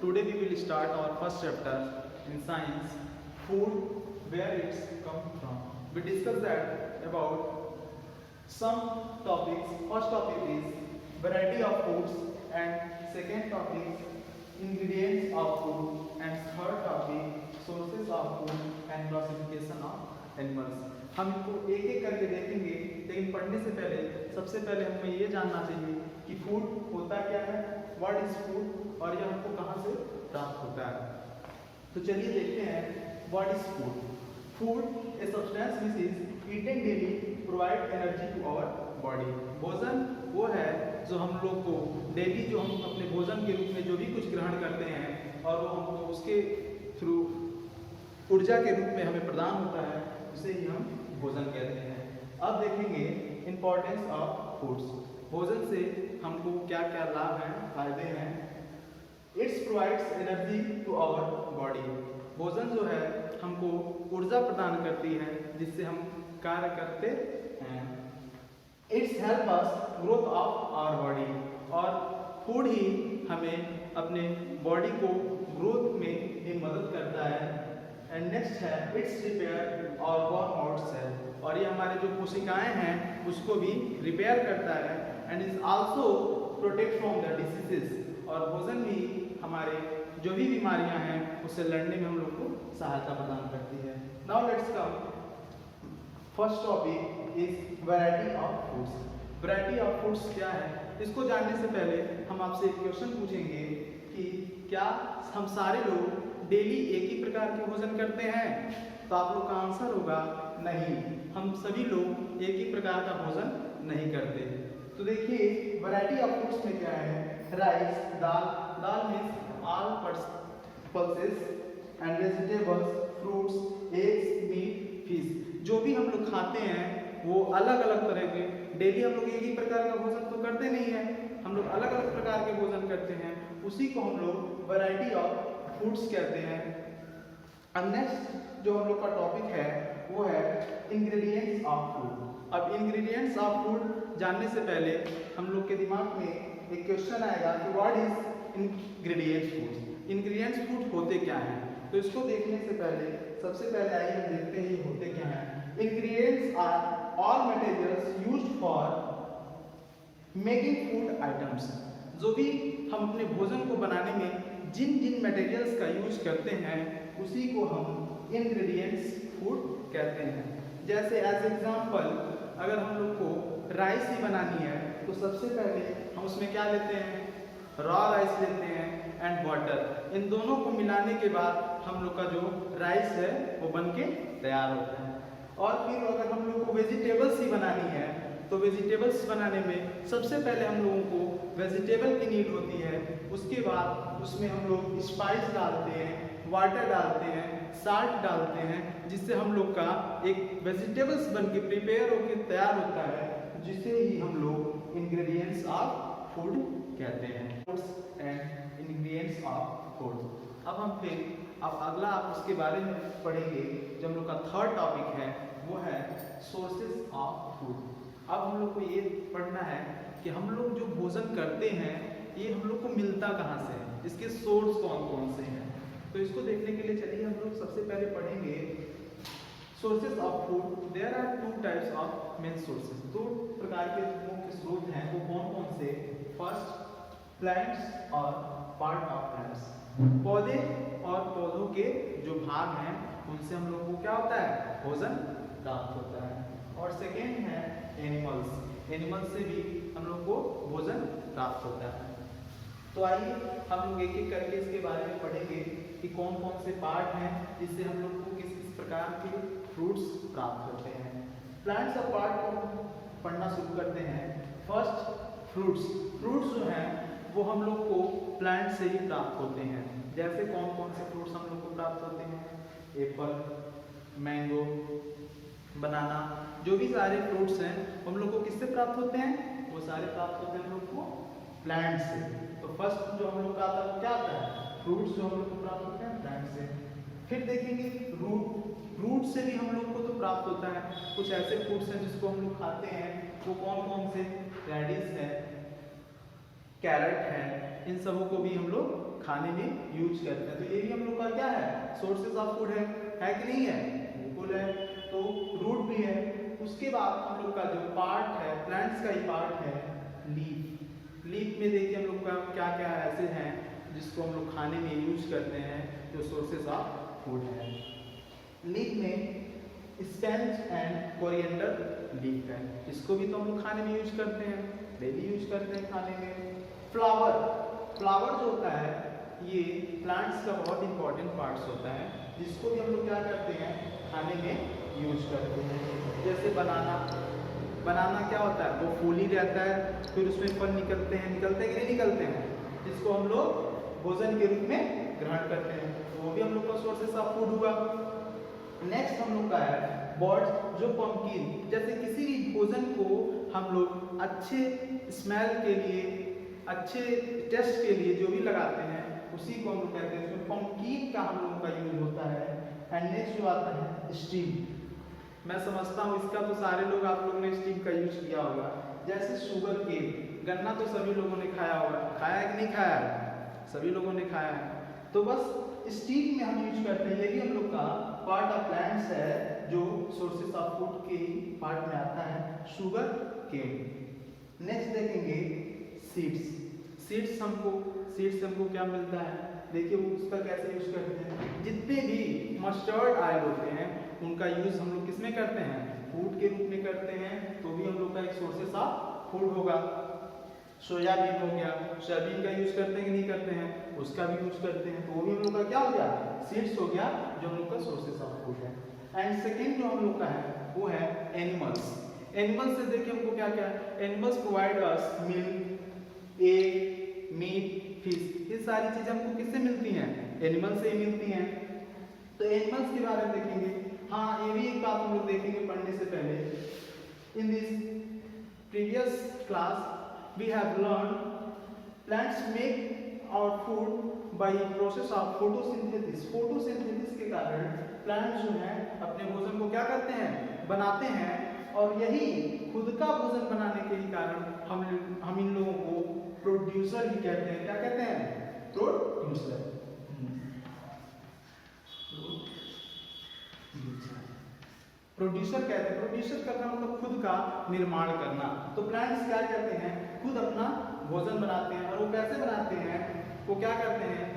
Today we will start our first chapter in science, food, where it's come from. We discuss that about some topics. First topic is variety of foods, and second topic ingredients of food, and third topic sources of food and classification of animals. हम इनको एक एक करके देखेंगे, लेकिन पढ़ने से पहले सबसे पहले हमें ये जानना चाहिए कि फूड होता क्या है, व्हाट इज फूड, और यह हमको कहाँ से प्राप्त होता है। तो चलिए देखते हैं what is food. Food a substance which is eaten daily provide energy to our body. भोजन वो है जो हम लोग को डेली, जो हम अपने भोजन के रूप में जो भी कुछ ग्रहण करते हैं और वो हमको उसके थ्रू ऊर्जा के रूप में हमें प्रदान होता है, उसे ही हम भोजन कहते हैं। अब देखेंगे इंपॉर्टेंस ऑफ फूड्स। भोजन से हमको क्या क्या लाभ हैं, फायदे हैं। Its provides energy to our body. भोजन जो है हमको ऊर्जा प्रदान करती है जिससे हम कार्य करते हैं। Its help us growth of our body. और फूड ही हमें अपने बॉडी को ग्रोथ में भी मदद करता है। एंड नेक्स्ट है इट्स रिपेयर और वर्न आउट सेल। और ये हमारे जो कोशिकाएं हैं उसको भी रिपेयर करता है। And is also protect from the diseases. और भोजन भी हमारे जो भी बीमारियां हैं उससे लड़ने में हम लोग को सहायता प्रदान करती है। Now let's come first topic is variety of foods. Variety of foods क्या है, इसको जानने से पहले हम आपसे एक क्वेश्चन पूछेंगे कि क्या हम सारे लोग डेली एक ही प्रकार के भोजन करते हैं? तो आप लोग का आंसर होगा नहीं, हम सभी लोग एक ही प्रकार का भोजन नहीं करते। तो देखिए वैरायटी ऑफ फूड्स में क्या है, rice, dal, dal means all pulses and vegetables, fruits, eggs, meat, fish. जो भी हम लोग खाते हैं वो अलग अलग तरह के, डेली हम लोग एक ही प्रकार का भोजन तो करते नहीं है, हम लोग अलग अलग प्रकार के भोजन करते हैं, उसी को हम लोग वैरायटी ऑफ फूड्स कहते हैं। अब नेक्स्ट जो हम लोग का टॉपिक है वो है इंग्रेडिएंट्स ऑफ फूड। अब इंग्रेडिएंट्स ऑफ फूड जानने से पहले हम लोग के दिमाग में एक क्वेश्चन आएगा कि what is ingredients food. Ingredients food होते क्या हैं? तो इसको देखने से पहले सबसे पहले आइए हम देखते हैं ये होते क्या हैं। Ingredients are all materials used for making food items. जो भी हम अपने भोजन को बनाने में जिन जिन मटेरियल्स का यूज करते हैं उसी को हम इंग्रेडिएंट्स फूड कहते हैं। जैसे एज एग्जांपल अगर हम लोग को राइस ही बनानी है तो सबसे पहले हम उसमें क्या लेते हैं, रॉ राइस लेते हैं एंड वाटर। इन दोनों को मिलाने के बाद हम लोग का जो राइस है वो बन के तैयार होता है। और फिर अगर हम लोग को वेजिटेबल्स ही बनानी है तो वेजिटेबल्स बनाने में सबसे पहले हम लोगों को वेजिटेबल की नीड होती है। उसके बाद उसमें हम लोग स्पाइस डालते हैं, वाटर डालते हैं, साल्ट डालते हैं, जिससे हम लोग का एक वेजिटेबल्स बन के प्रिपेयर होकर तैयार होता है, जिसे ही हम लोग इंग्रेडिएंट्स ऑफ फूड कहते हैं। Foods and ingredients of food. अब अगला आप उसके बारे में पढ़ेंगे। जो हम लोग का थर्ड टॉपिक है वो है सोर्सेज ऑफ फूड। अब हम लोग को ये पढ़ना है कि हम लोग जो भोजन करते हैं ये हम लोग को मिलता कहाँ से है, इसके सोर्स कौन कौन से हैं। तो इसको देखने के लिए चलिए हम लोग सबसे पहले पढ़ेंगे sources of food. There are two types of main sources. दो प्रकार के मुख्य स्रोत हैं, वो कौन कौन से? फर्स्ट प्लांट्स और पार्ट ऑफ प्लांट्स। पौधे और पौधों के जो भाग हैं उनसे हम लोग को क्या होता है, भोजन प्राप्त होता है। और सेकेंड है एनिमल्स। एनिमल्स से भी हम लोग को भोजन प्राप्त होता है। तो आइए हम लोग एक एक करके इसके बारे में पढ़ेंगे कि कौन कौन से पार्ट हैं जिससे हम लोग को किस किस प्रकार के फ्रूट्स प्राप्त होते हैं। प्लांट्स और पार्ट को पढ़ना शुरू करते हैं। First fruits. फ्रूट्स जो हैं वो हम लोग को प्लांट से ही प्राप्त होते हैं। जैसे कौन कौन से फ्रूट्स हम लोग को प्राप्त होते हैं? एप्पल, मैंगो, बनाना, जो भी सारे फ्रूट्स हैं हम लोग को किससे प्राप्त होते हैं? वो सारे प्राप्त होते हैं हम लोग को प्लांट से। तो फर्स्ट जो हम लोग का आता है क्या आता है? फ्रूट्स जो हम लोग को प्राप्त होते हैं प्लांट से। फिर देखेंगे रूट। रूट से भी हम लोग को तो प्राप्त होता है। कुछ ऐसे फ्रूट्स हैं जिसको हम लोग खाते हैं, वो कौन कौन से? रेडिश है, कैरेट है, इन सबों को भी हम लोग खाने में यूज करते हैं। तो ये भी हम लोग का क्या है, सोर्सेज ऑफ फूड है कि नहीं है, बिल्कुल है। तो रूट भी है। उसके बाद हम लोग का जो पार्ट है, प्लांट्स का ही पार्ट है लीफ। लीफ में देखिए हम लोग का क्या क्या ऐसे हैं जिसको हम लोग खाने में यूज करते हैं, जो सोर्सेज ऑफ फूड है। लीफ में स्पेंज एंड कोरिएंडर लीफ है, इसको भी तो हम लोग खाने में यूज करते हैं, डेली यूज करते हैं खाने में। फ्लावर, फ्लावर जो होता है ये प्लांट्स का बहुत इंपॉर्टेंट पार्ट्स होता है, जिसको भी हम लोग क्या करते हैं, खाने में यूज करते हैं। जैसे बनाना, बनाना क्या होता है, वो फूल ही रहता है, फिर उसमें फल निकलते हैं कि नहीं निकलते हैं, जिसको हम लोग भोजन के रूप में ग्रहण करते हैं। तो वो भी हम लोग का सोर्सेस ऑफ फूड हुआ। नेक्स्ट हम लोग का है बर्ड्स, जो पंपकिन, जैसे किसी भी भोजन को हम लोग अच्छे स्मेल के लिए, अच्छे टेस्ट के लिए जो भी लगाते हैं, उसी को हम लोग कहते हैं, इसमें पंपकिन का हम लोगों का यूज होता है। एंड नेक्स्ट जो आता है स्टीम। मैं समझता हूँ इसका तो सारे लोग, आप लोगों ने स्टीम का यूज किया होगा। जैसे शुगर केन, गन्ना तो सभी लोगों ने खाया होगा, खाया है कि नहीं खाया है, सभी लोगों ने खाया है। तो बस स्टीम में हम यूज करते हैं, ये भी हम लोग का पार्ट ऑफ प्लांट्स है, जो सोर्सेस ऑफ फूड के पार्ट में आता है, शुगर केन। नेक्स्ट देखेंगे सीड्स। सीड्स से हमको क्या मिलता है, देखिए वो उसका कैसे यूज करते हैं। जितने भी मस्टर्ड ऑयल होते हैं उनका यूज हम लोग किस में करते हैं, फूड के रूप में करते हैं, तो भी हम लोग का एक सोर्सेस ऑफ फूड होगा। सोयाबीन हो गया, सोयाबीन का यूज करते हैं कि नहीं करते हैं, उसका भी यूज करते हैं, तो वो भी हम लोग का क्या हो गया, सीड्स हो गया, जो हम लोग का सोर्सेस ऑफ फूड है। एंड सेकेंड जो हम लोग का है वो है एनिमल्स। एनिमल्स से देखिए हमको क्या क्या है, animals provide us milk, egg, meat, fish. ये सारी चीजें हमको किससे मिलती हैं, एनिमल से ही मिलती हैं। तो एनिमल्स के बारे में देखेंगे। हाँ, ये भी एक बात हम लोग देखेंगे पढ़ने से पहले। In this previous class we have learned plants make our food by process of photosynthesis। photosynthesis के कारण प्लांट्स जो हैं अपने भोजन को क्या करते हैं, बनाते हैं, और यही खुद का भोजन बनाने के ही कारण हम इन लोगों को प्रोड्यूसर भी कहते हैं। क्या कहते हैं, प्रोड्यूसर। प्रोड्यूसर कहते हैं, प्रोड्यूसर करना मतलब खुद का निर्माण करना। तो प्लांट्स क्या करते हैं, खुद अपना भोजन बनाते हैं, और वो कैसे बनाते हैं, वो क्या करते हैं,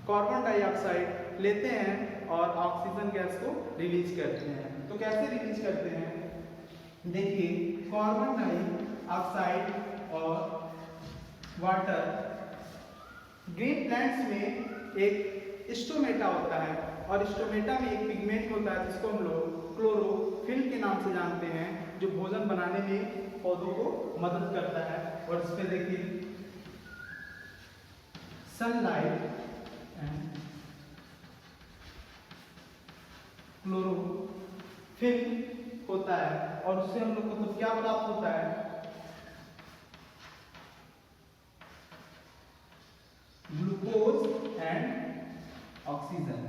कार्बन डाइऑक्साइड लेते हैं और ऑक्सीजन गैस को रिलीज करते हैं। तो कैसे रिलीज करते हैं, देखिए कार्बन डाइऑक्साइड और वाटर। ग्रीन प्लांट्स में एक स्टोमेटा होता है, और स्टोमेटा में एक पिगमेंट होता है जिसको हम लोग क्लोरोफिल के नाम से जानते हैं, जो भोजन बनाने में पौधों को मदद करता है। और इसमें देखिए सनलाइट एंड क्लोरोफिल होता है, और उससे हम लोग को तो क्या प्राप्त होता है, ग्लूकोज एंड ऑक्सीजन।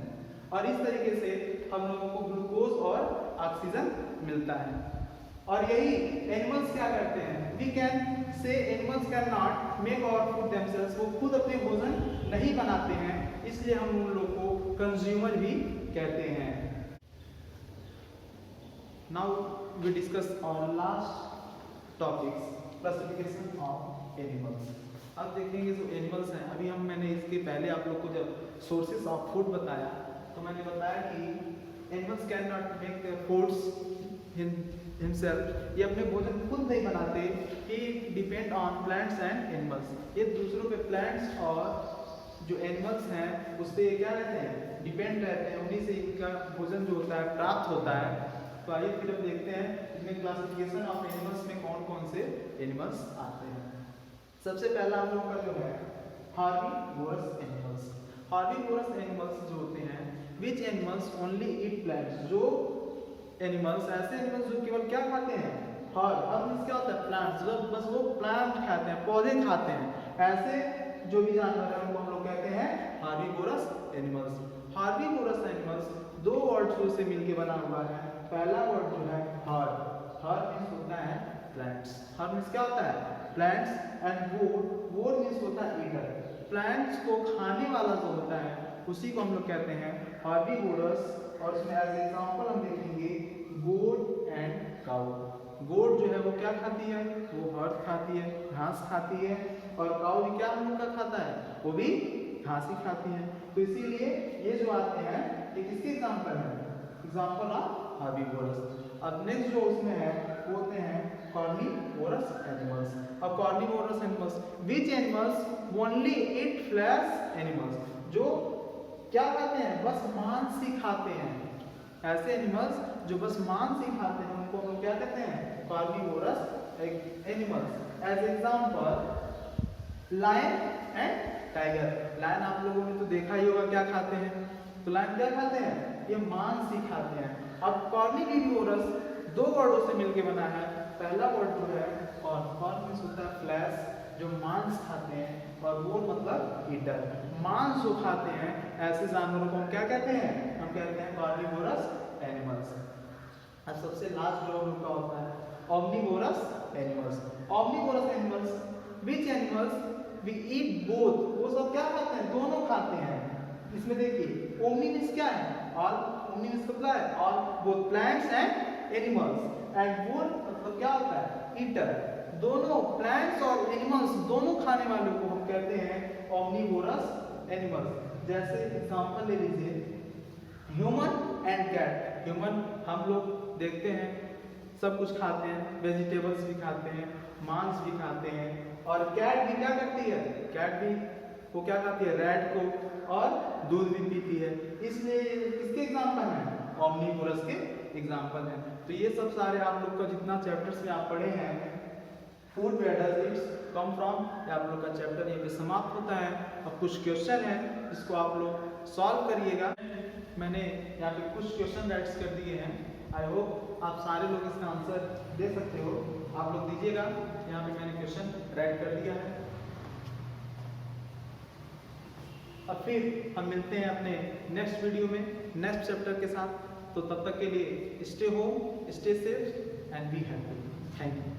और इस तरीके से हम लोगों को ग्लूकोज और ऑक्सीजन मिलता है। और यही एनिमल्स क्या करते हैं, we can say animals can not make our food themselves. वो खुद अपने भोजन नहीं बनाते हैं, इसलिए हम उन लोग को कंज्यूमर भी कहते हैं। Now we discuss our last topics, classification of animals. अब देखेंगे जो एनिमल्स हैं, अभी मैंने इसके पहले आप लोग को जब सोर्सेस ऑफ फूड बताया, तो मैंने बताया कि animals can not make their foods himself, ये अपने भोजन खुद नहीं बनाते, he depend on plants and animals. ये दूसरों पे प्लांट्स और जो एनिमल्स हैं उससे ये क्या रहते हैं, डिपेंड रहते हैं, उन्हीं से इनका भोजन जो होता है प्राप्त होता है। तो आइए फिर अब देखते हैं इसमें क्लासिफिकेशन ऑफ एनिमल्स में कौन कौन से एनिमल्स आते हैं। सबसे पहला हम लोग का जो है हार्बीवोरस एनिमल्स। हार्बीवोरस एनिमल्स जो होते हैं, which animals only eat plants, जो एनिमल्स ऐसे एनिमल्स जो केवल क्या खाते हैं, हर्ब मींस क्या होता है, प्लांट्स, बस वो प्लांट खाते हैं, पौधे खाते हैं। ऐसे जो भी जानवर है उनको हम लोग कहते हैं हार्बीवोरस एनिमल्स। हार्बीवोरस एनिमल्स दो वर्ड्स से मिलकर बना हुआ है। पहला वर्ड जो है हर्ब, हर्ब मींस होता है प्लांट्स, हर्ब मींस क्या होता है, प्लांट्स, एंड वोर, वोर मींस होता है ईटर। प्लांट्स को खाने वाला जो होता है उसी को हम लोग कहते हैं हर्बीवोरस। और इसमें एज एग्जांपल हम देखेंगे गोट एंड काऊ। गोट जो है वो क्या खाती है, वो हर्थ खाती है, घास खाती है, और काऊ भी क्या हम लोग का खाता है, वो भी घास ही खाती है। तो इसीलिए ये जो आते हैं ये किसके एग्जांपल है, एग्जांपल ऑफ हर्बीवोरस। अब नेक्स्ट जो उसमें है वो होते हैं कार्निवोरस एनिमल्स। अब carnivorous animals, which animals only eat flash animals, जो क्या खाते हैं, बस मांस ही खाते हैं। ऐसे एनिमल्स जो बस मांस ही खाते हैं उनको हम लोग क्या कहते हैं, carnivorous animals. As example lion and tiger. Lion आप लोगों ने तो देखा ही होगा क्या खाते हैं, तो लायन क्या खाते हैं, ये मांस ही खाते हैं। अब कार्निवोरस दो वर्डों से मिलके बना है। पहला वर्ड जो है कॉर्न मींस होता है फ्लैश, जो मांस खाते हैं, और वो मतलब ईटर, मांस जो खाते हैं। ऐसे जानवरों को हम क्या कहते हैं, हम कहते हैं कार्निवोरस एनिमल्स। अब सबसे लास्ट जो हम लोग का होता है omnivorous animals. Omnivorous animals, which animals we eat both, वो सब क्या खाते हैं, दोनों खाते हैं। इसमें देखिए ओमनी मींस क्या है, ऑल, ओमनी मींस मतलब है all, both plants and animals, and वो मतलब क्या होता है, ईटर। दोनों प्लांट्स और एनिमल्स दोनों खाने वालों को हम कहते हैं ओमनिवोरस एनिमल्स। जैसे एग्जांपल ले लीजिए ह्यूमन एंड कैट। ह्यूमन हम लोग देखते हैं सब कुछ खाते हैं, वेजिटेबल्स भी खाते हैं, मांस भी खाते हैं, और कैट भी क्या करती है, कैट भी वो क्या खाती है, रैट को, और दूध भी पीती है। इसलिए किसके एग्जांपल हैं, ओमनिवोरस के एग्जांपल हैं। तो ये सब सारे आप लोग का जितना चैप्टर्स में आप पढ़े हैं food where does its come from, ये आप लोग का चैप्टर ये पे समाप्त होता है। अब कुछ क्वेश्चन है जिसको आप लोग सॉल्व करिएगा। मैंने यहाँ पे कुछ क्वेश्चन राइट्स कर दिए हैं, आई होप आप सारे लोग इसका आंसर दे सकते हो। आप लोग दीजिएगा, यहाँ पे मैंने क्वेश्चन राइट कर दिया है। अब फिर हम मिलते हैं अपने नेक्स्ट वीडियो में नेक्स्ट चैप्टर के साथ। तो तब तक के लिए stay home, stay safe and be happy. Thank you.